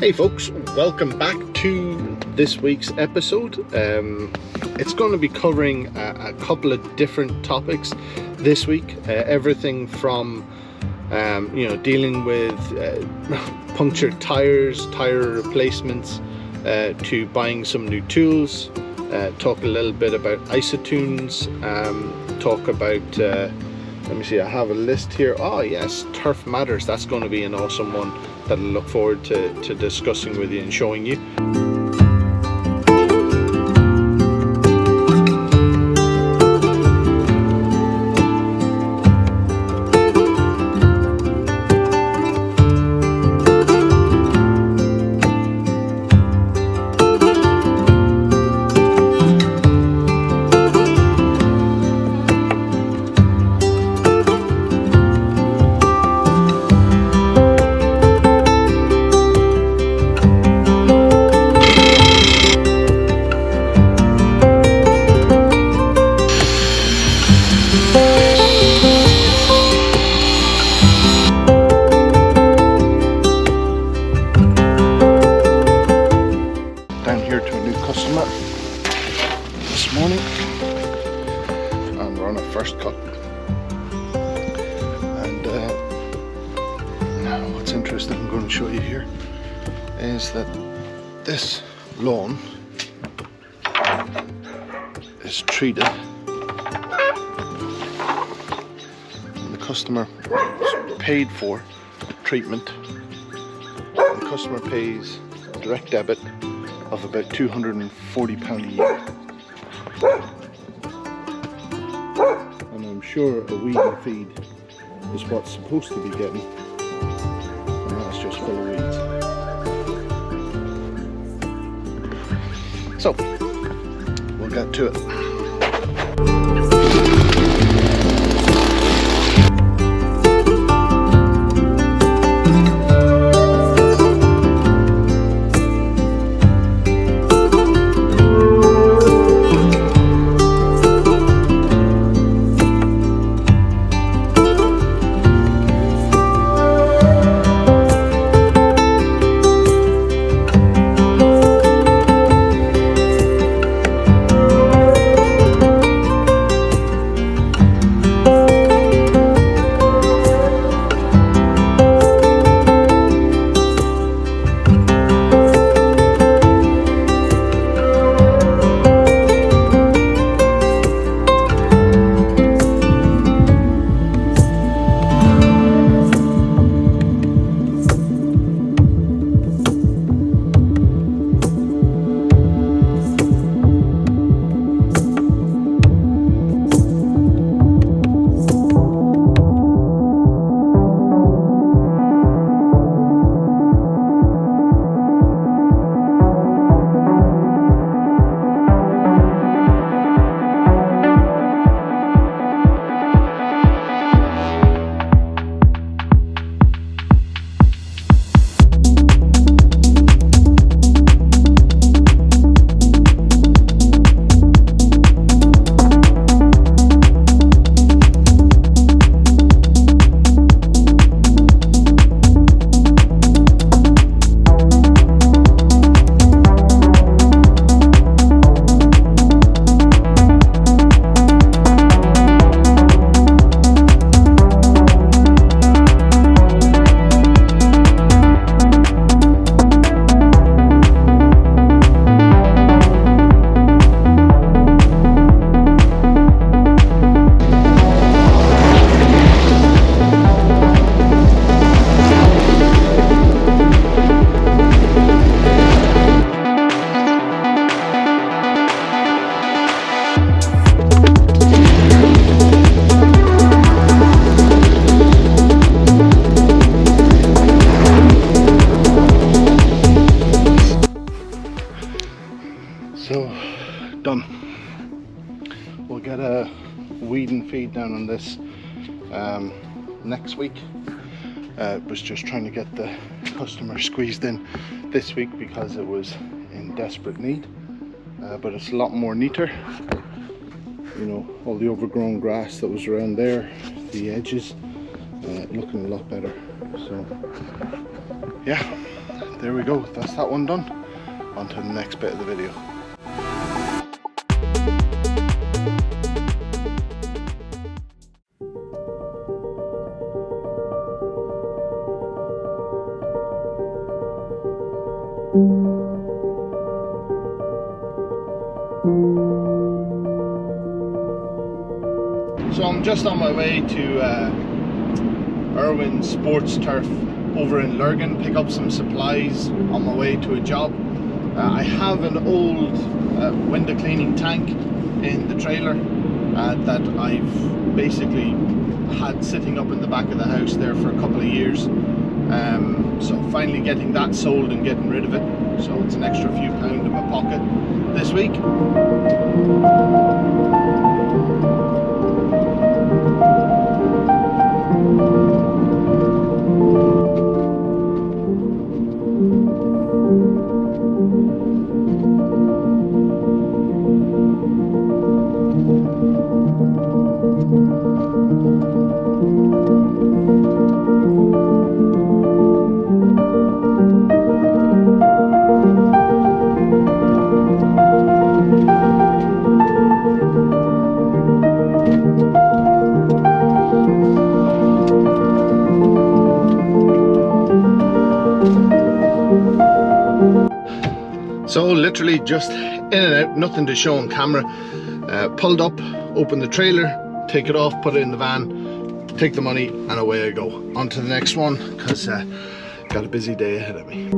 Hey folks, welcome back to this week's episode. It's going to be covering a couple of different topics this week. Everything from dealing with punctured tires, tire replacements, to buying some new tools. Talk a little bit about ISOtunes. Talk about let me see, I have a list here. Oh yes, Turf Matters. That's going to be an awesome one that I look forward to discussing with you and showing you. This morning, and we're on a first cut. And now what's interesting, I'm going to show you here, is that this lawn is treated, and the customer paid for treatment. The customer pays direct debit of about £240 a year. And I'm sure a weeding feed is what's supposed to be getting, and that's just full of weeds. So, we'll get to it. So, done. We'll get a weeding feed down on this next week. Was just trying to get the customer squeezed in this week because it was in desperate need. But it's a lot more neater. You know, all the overgrown grass that was around there, the edges, looking a lot better. So, yeah. there we go, that's that one done. On to the next bit of the video. So I'm just on my way to Irwin Sports Turf over in Lurgan, pick up some supplies on my way to a job. I have an old window cleaning tank in the trailer that I've basically had sitting up in the back of the house there for a couple of years. So finally getting that sold and getting rid of it. So it's an extra few pound in my pocket this week. So literally just in and out, nothing to show on camera. Pulled up, opened the trailer, take it off, put it in the van, take the money, and away I go. On to the next one, because got a busy day ahead of me.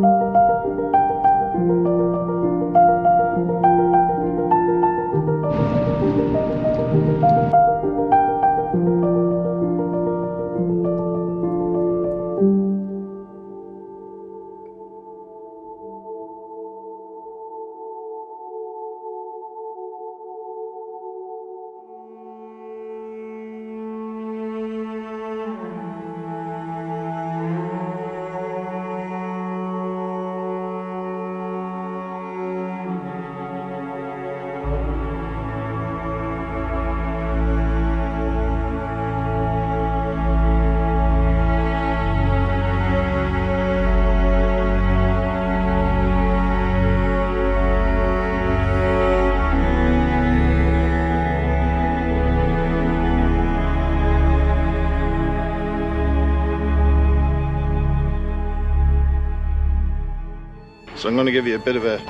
So I'm going to give you a bit of a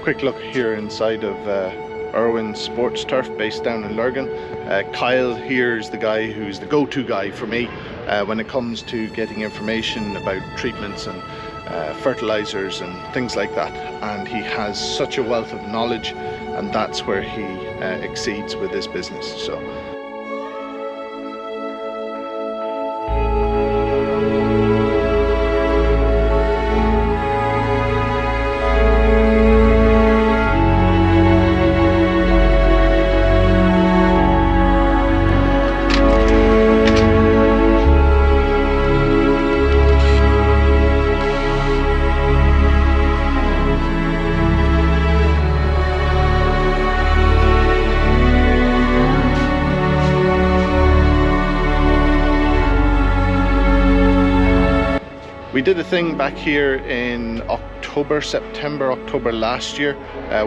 quick look here inside of Irwin Sports Turf, based down in Lurgan. Kyle here is the guy who's the go-to guy for me when it comes to getting information about treatments and fertilizers and things like that, and he has such a wealth of knowledge, and that's where he exceeds with this business. So we did a thing back here in September, October last year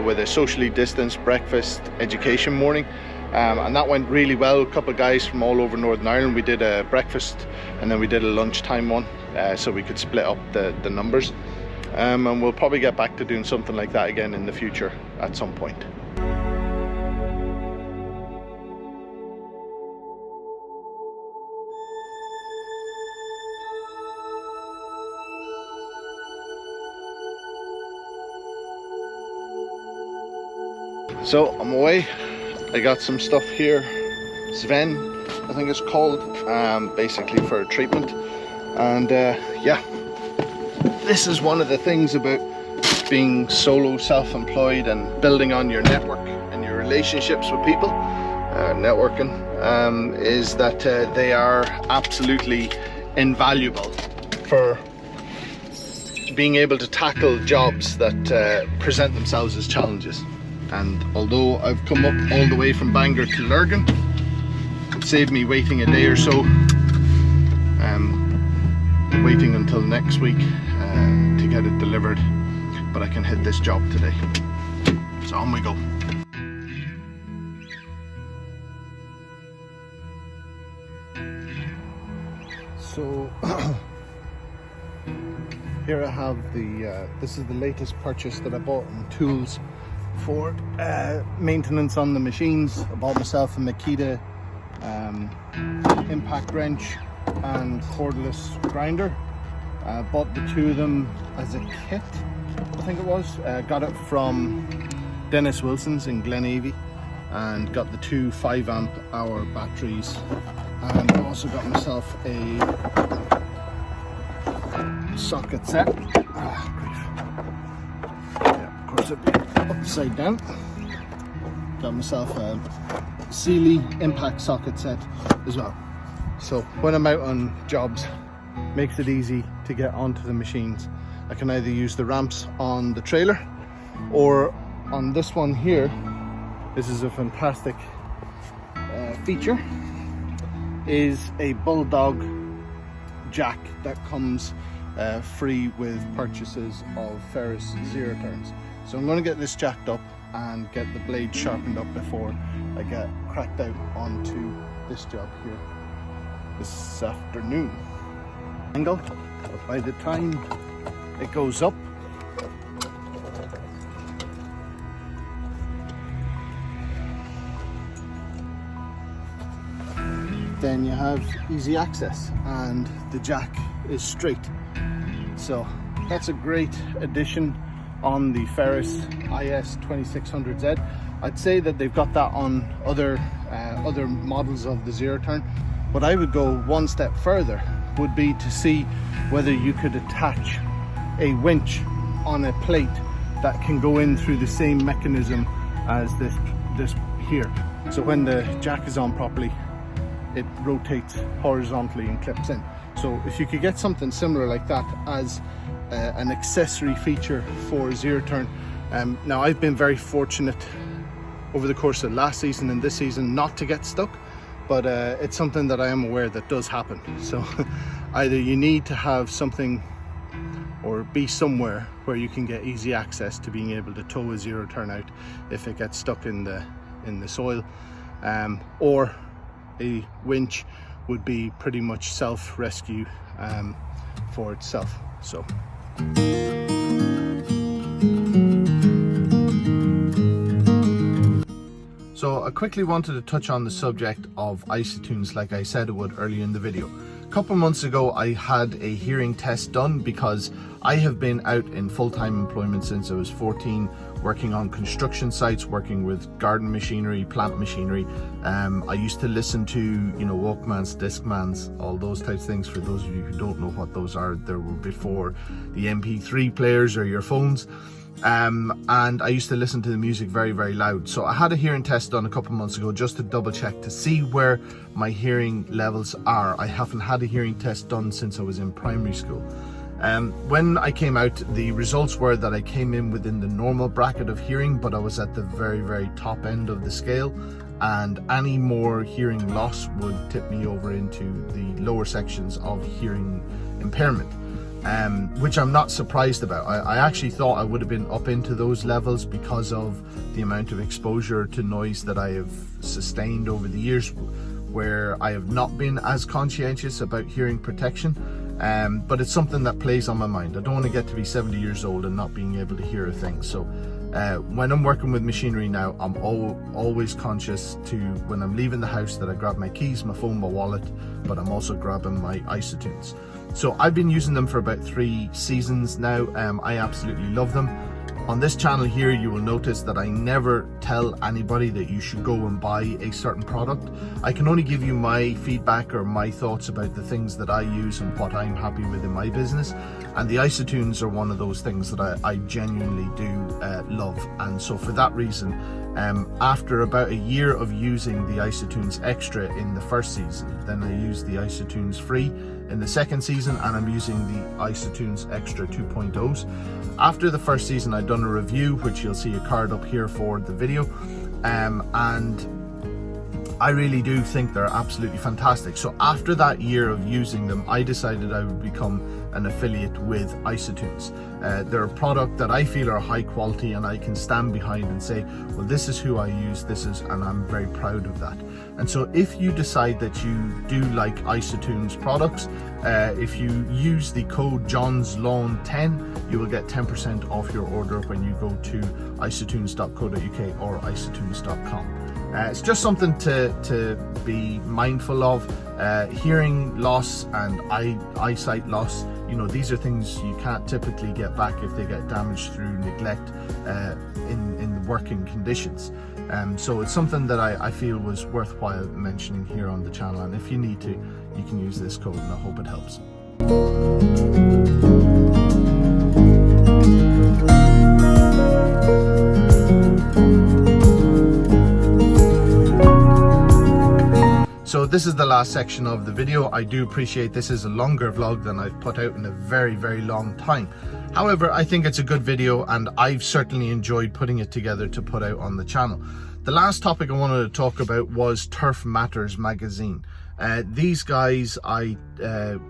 with a socially distanced breakfast education morning, and that went really well. A couple of guys from all over Northern Ireland. We did a breakfast and then we did a lunchtime one, so we could split up the numbers, and we'll probably get back to doing something like that again in the future at some point. So I'm away. I got some stuff here, Sven I think it's called, basically for a treatment. And yeah, this is one of the things about being solo self-employed and building on your network and your relationships with people. Networking is that they are absolutely invaluable for being able to tackle jobs that present themselves as challenges. And although I've come up all the way from Bangor to Lurgan, it saved me waiting a day or so, waiting until next week to get it delivered, but I can hit this job today. So on we go. So here I have the this is the latest purchase that I bought in tools for maintenance on the machines. I bought myself a Makita impact wrench and cordless grinder. I bought the two of them as a kit, I think it was. Got it from Dennis Wilson's in Glenavy, and got the two 5 amp hour batteries, and I also got myself a socket set. Yeah, of course it'd be upside down. Got myself a Sealy impact socket set as well. So when I'm out on jobs, makes it easy to get onto the machines. I can either use the ramps on the trailer, or on this one here, this is a fantastic feature, is a Bulldog jack that comes free with purchases of Ferris zero turns. So I'm going to get this jacked up and get the blade sharpened up before I get cracked out onto this job here this afternoon. Angle, but by the time it goes up, then you have easy access and the jack is straight. So that's a great addition on the Ferris IS2600Z. I'd say that they've got that on other models of the zero turn. What I would go one step further would be to see whether you could attach a winch on a plate that can go in through the same mechanism as this here. So when the jack is on properly, it rotates horizontally and clips in. So if you could get something similar like that as an accessory feature for zero turn. Now I've been very fortunate over the course of last season and this season not to get stuck, but it's something that I am aware that does happen. So either you need to have something or be somewhere where you can get easy access to being able to tow a zero turn out if it gets stuck in the soil, or a winch would be pretty much self-rescue for itself. So I quickly wanted to touch on the subject of ISOtunes like I said I would earlier in the video. A couple months ago I had a hearing test done because I have been out in full-time employment since I was 14, working on construction sites, working with garden machinery, plant machinery. I used to listen to, Walkmans, Discmans, all those types of things. For those of you who don't know what those are, they were before the MP3 players or your phones. And I used to listen to the music very, very loud. So I had a hearing test done a couple months ago just to double check to see where my hearing levels are. I haven't had a hearing test done since I was in primary school. When I came out, the results were that I came in within the normal bracket of hearing, but I was at the very, very top end of the scale, and any more hearing loss would tip me over into the lower sections of hearing impairment. Which I'm not surprised about. I actually thought I would have been up into those levels because of the amount of exposure to noise that I have sustained over the years, where I have not been as conscientious about hearing protection. But it's something that plays on my mind. I don't want to get to be 70 years old and not being able to hear a thing. So when I'm working with machinery now, I'm always conscious to, when I'm leaving the house, that I grab my keys, my phone, my wallet, but I'm also grabbing my ISOtunes. So I've been using them for about 3 seasons now. I absolutely love them. On this channel here, you will notice that I never tell anybody that you should go and buy a certain product. I can only give you my feedback or my thoughts about the things that I use and what I'm happy with in my business. And the ISOtunes are one of those things that I genuinely do love. And so for that reason, after about a year of using the ISOtunes Extra in the first season, then I used the ISOtunes Free in the second season, and I'm using the ISOtunes Extra 2.0s. After the first season, I'd done a review, which you'll see a card up here for the video, and I really do think they're absolutely fantastic. So after that year of using them, I decided I would become an affiliate with ISOtunes. They're a product that I feel are high quality, and I can stand behind and say, well, this is who I use, and I'm very proud of that. And so if you decide that you do like ISOtunes products, if you use the code JohnsLawn10, you will get 10% off your order when you go to isotunes.co.uk or isotunes.com. It's just something to be mindful of. Hearing loss and eyesight loss, you know, these are things you can't typically get back if they get damaged through neglect in working conditions. So it's something that I feel was worthwhile mentioning here on the channel, and if you need to, you can use this code, and I hope it helps. So this is the last section of the video. I do appreciate this is a longer vlog than I've put out in a very, very long time. However, I think it's a good video, and I've certainly enjoyed putting it together to put out on the channel. The last topic I wanted to talk about was Turf Matters magazine. These guys I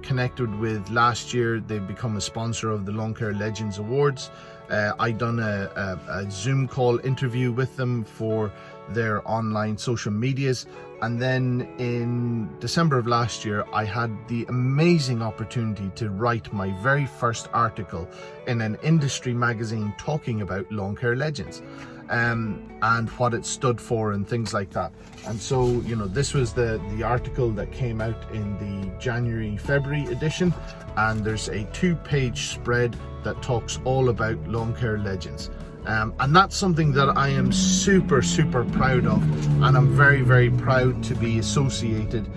connected with last year. They've become a sponsor of the Lawn Care Legends Awards. I done a Zoom call interview with them for their online social medias, and then in December of last year I had the amazing opportunity to write my very first article in an industry magazine talking about Lawn Care Legends and what it stood for and things like that. And so, you know, this was the article that came out in the January-February edition, and there's a 2-page spread that talks all about Lawn Care Legends. And that's something that I am super, super proud of, and I'm very, very proud to be associated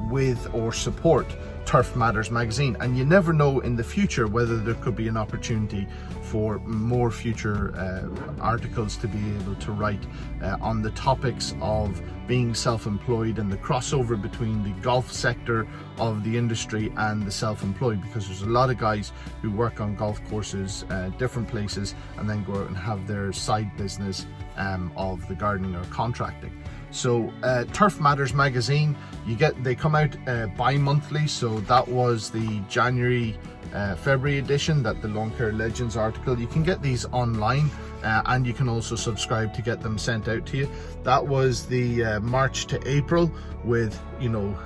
with or support Turf Matters magazine. And you never know in the future whether there could be an opportunity for more future articles to be able to write on the topics of being self-employed and the crossover between the golf sector of the industry and the self-employed, because there's a lot of guys who work on golf courses, different places, and then go out and have their side business of the gardening or contracting. So Turf Matters magazine, they come out bi-monthly. So that was the January February edition, that the Lawn Care Legends article. You can get these online, and you can also subscribe to get them sent out to you. That was the March to April, with, you know,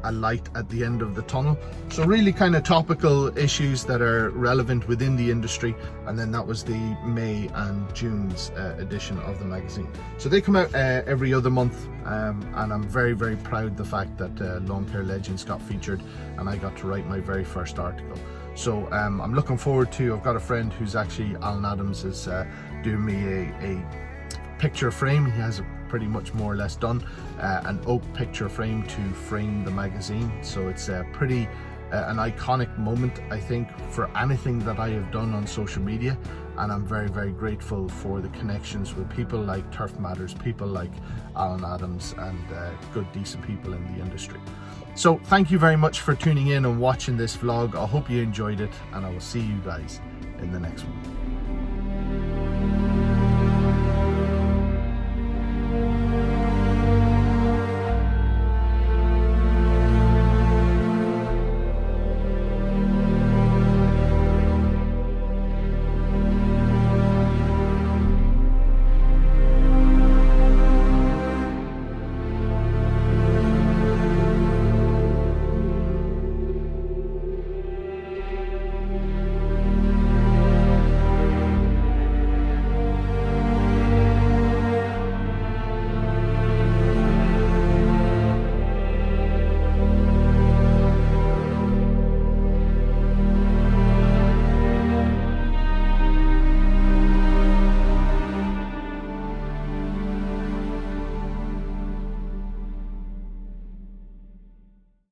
a light at the end of the tunnel. So really kind of topical issues that are relevant within the industry. And then that was the May and June's edition of the magazine. So they come out every other month, and I'm very, very proud the fact that Lawn Care Legends got featured and I got to write my very first article. So I'm looking forward to, I've got a friend who's actually, Alan Adams, is doing me a picture frame. He has pretty much more or less done an oak picture frame to frame the magazine. So it's pretty an iconic moment, I think, for anything that I have done on social media, and I'm very, very grateful for the connections with people like Turf Matters, people like Alan Adams, and good decent people in the industry. So thank you very much for tuning in and watching this vlog. I hope you enjoyed it, and I will see you guys in the next one.